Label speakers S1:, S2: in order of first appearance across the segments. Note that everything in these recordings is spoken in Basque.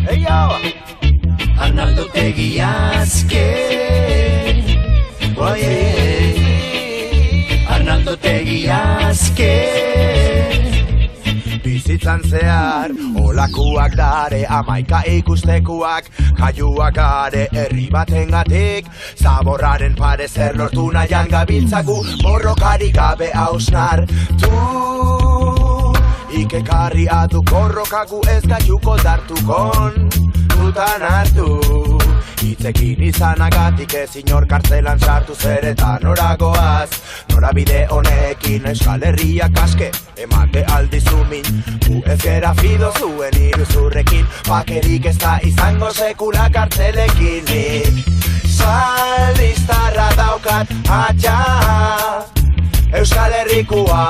S1: Hey yo, Arnaldo Tegiazke, oye, Arnaldo Tegiazke. Bizitzan zehar, olakuak dare, amaika ikustekuak, kaiuak gare, herri batengatik, zaborraren pare zer lortu nahian gabiltzagu, borrokari gabe hausnar, Ikekarri adu korrokagu ez gaiuko dartukon dutan hartu Itzekin izanagatik ezin hor kartzelan sartu zer eta noragoaz Norabide honekin Euskal Herriak aske emate aldizumin Gu ez gera fido zuen iruzurrekin Bakerik ez da izango sekula kartzelekin Nik saldiztarra daukat atxa Euskal Herrikoa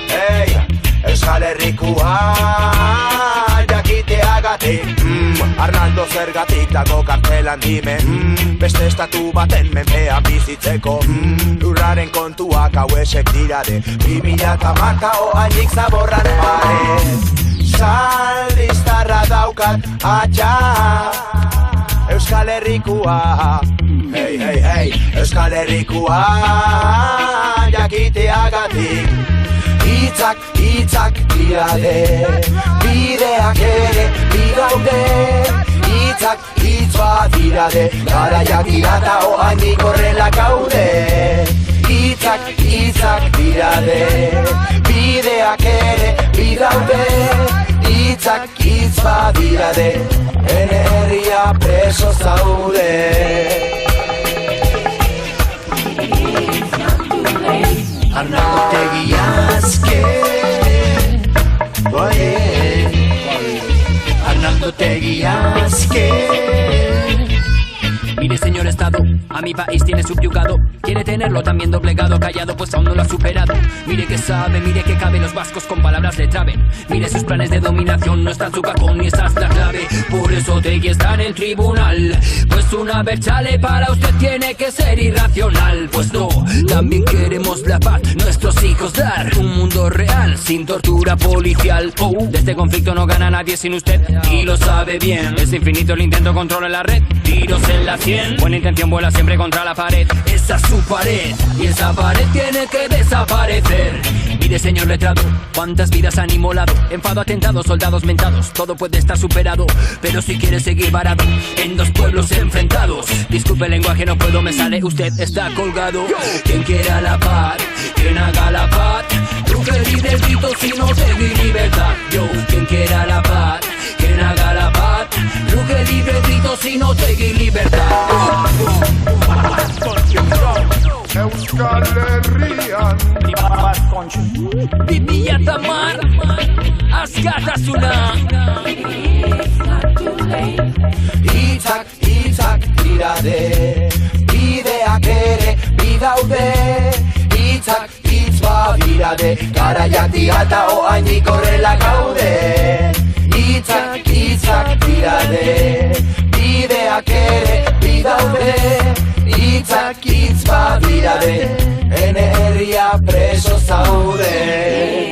S1: hey. Euskal Herrikoa jakiteagatik Arnaldo zergatik dago kartelan dime Beste estatu baten menpean bizitzeko Lurraren kontuak hauesek dirade 2010 oainik zaborran pare Saldiztarra daukat atxa Euskal Herrikoa Hey, hey, hey Euskal Herrikoa jakiteagatik Itzak dirade, bideak ere bidaude Itzak badirade, garaiak dirata oainik horrela gaude Itzak dirade, bideak ere bidaude Itzak badirade, ene herria preso zaude Arnaldo Tegiazke Oye Arnaldo Tegiazke
S2: Mire señor Estado, a mi país tiene subyugado Quiere tenerlo también doblegado, callado pues aún no lo ha superado Mire que sabe, mire que cabe, los vascos con palabras le traben Mire sus planes de dominación, no está en su cajón ni esa es la clave Por eso Tegui está en el tribunal Pues una vez chale para usted tiene que ser irracional Pues no, también queremos la paz, nuestros hijos dar Un mundo real, sin tortura policial De este conflicto no gana nadie sin usted y lo sabe bien Es infinito el intento, controla la red, tiros en la 100 Buena intención vuela siempre contra la pared Esa es su pared y esa pared tiene que desaparecer Mire señor letrado, cuántas vidas han inmolado Enfado, atentados, soldados mentados Todo puede estar superado, pero si quiere seguir varado En dos pueblos enfrentados Disculpe el lenguaje, no puedo, me sale Usted está colgado Quien quiera la paz, quien haga la paz Tú que libre el grito si no te di libertad Yo, quien quiera la paz, quien haga la paz Tú que libre el grito si no te di libertad
S3: Euskal Herrian
S2: Bibia Tamar Askatasuna
S1: Itzak dirade Bideak ere bidaude Itzak badirade Garaiak dirata oainik horrela gaude Itzak dirade Bideak ere bidaude Itzak badirade Ene herria preso zaude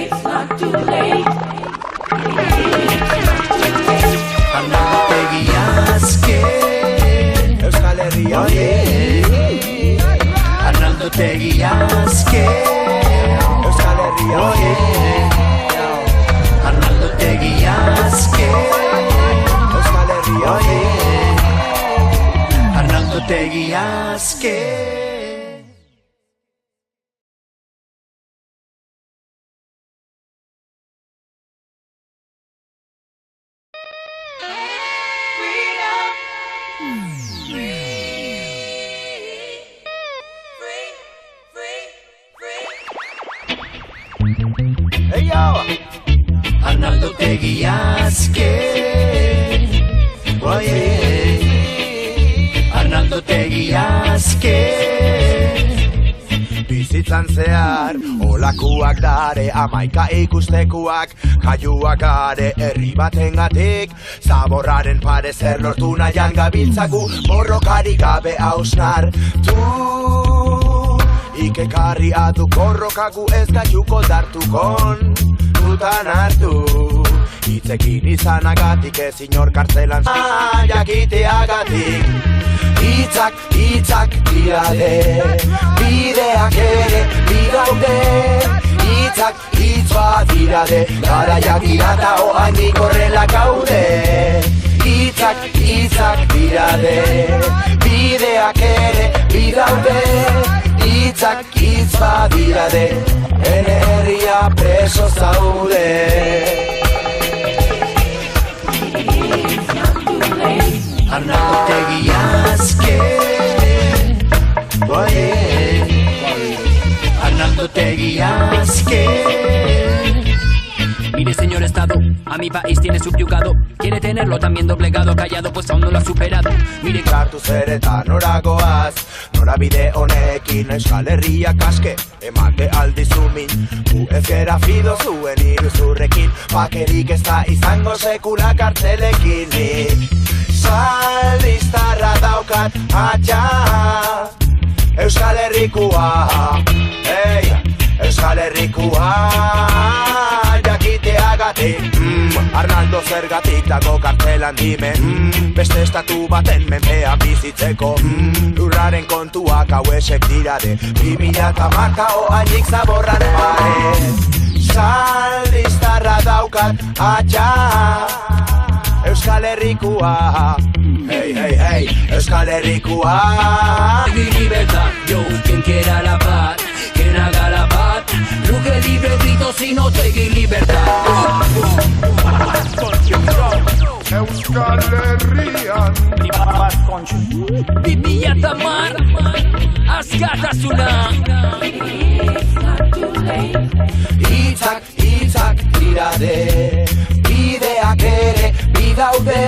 S1: It's not too late Arnaldo Tegiazke Euskal Herria oye Arnaldo Tegiazke Euskal Herria oye Arnaldo Tegiazke Euskal Herria oye Arnaldo Tegiazke Hey yo, Arnaldo Tegiazke Oye Arnaldo Tegiazke bizitzan zehar. Olakuak dare, amaika ikustekuak, kaiuak gare herri batengatik. Zaborraren pare zer lortu nahian gabiltzagu, borrokari gabe hausnar. Ikekarri adu korrokagu ez gaiuko dartukon, dutan hartu. Itzekin izanagatik ez inor kartzelan jakiteagatik. Hitzak dirade, bideak ere bidaude. Hitz bat dirade, garaiak dira ta oainik horrela gaude. Hitzak dirade, bideak ere bidaude. Hitz bat dirade, ene herria preso zaude. Arnaldo Otegi Azken, Arnaldo Otegi Azken.
S2: Mire señor Estado, a mi país tiene subyugado. Quiere tenerlo también doblegado, callado pues aún no lo ha superado. Mire
S1: Sartu zer eta noragoaz, norabide honekin Euskal Herria kaske, emate aldizumin. Gu ez gera fido zuen iruzurrekin, bakerik ez da izango sekula kartzelekin. Zaldiztarra daukat atxa, Euskal Herrikua, Euskal Herrikua, jakiteagatik. Arnaldo zergatik dago kartzelan dimen, beste estatu baten menpean bizitzeko. Lurraren kontuak hauesek dirade, 2010 oainik zaborran pare. Zaldiztarra daukat atxa, Euskal Herrikua, Euskal Herrikua.
S2: Mi libertad, yo quien quiera la paz, quien haga la paz, ruge libre grito sin Otegi libertad.
S3: Euskal Herrian
S2: Bibia tamar, askatasuna.
S1: Hitzak dirade, bideak ere bidaude.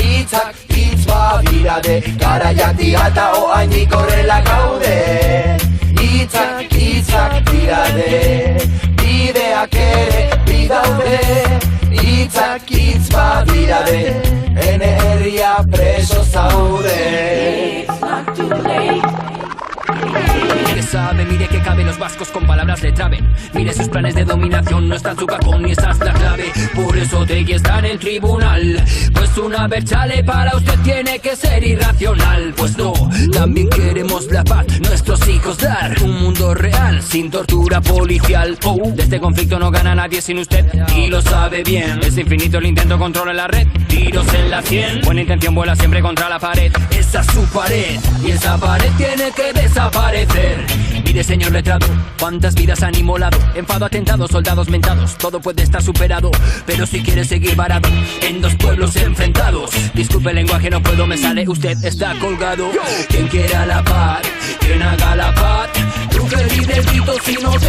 S1: Hitz bat dirade, garaiak dira ta oainik horrela gaude. Hitzak dirade, bideak ere bidaude. Hitz bat dirade, ene herria preso zaude.
S2: Mire que sabe, mire que cabe, los vascos con palabras le traben. Mire sus planes de dominación, no está en su cajón ni esa es la clave. Por eso Otegi está en el tribunal, pues una berchale para usted tiene que ser irracional. Pues no, también queremos la paz, nuestros hijos dar un mundo real, sin tortura policial. De este conflicto no gana nadie sin usted, y lo sabe bien. Es infinito el intento, controla la red, tiros en la 100. Buena intención vuela siempre contra la pared, esa es su pared, y esa pared tiene que desaparecer. Mire señor letrado, cuántas vidas han inmolado, enfado, atentados, soldados mentados, todo puede estar superado, pero si quiere seguir varado en dos pueblos enfrentados, disculpe el lenguaje, no puedo, me sale, usted está colgado. Quien quiera la paz, quien haga la paz, ruge libre grito si no te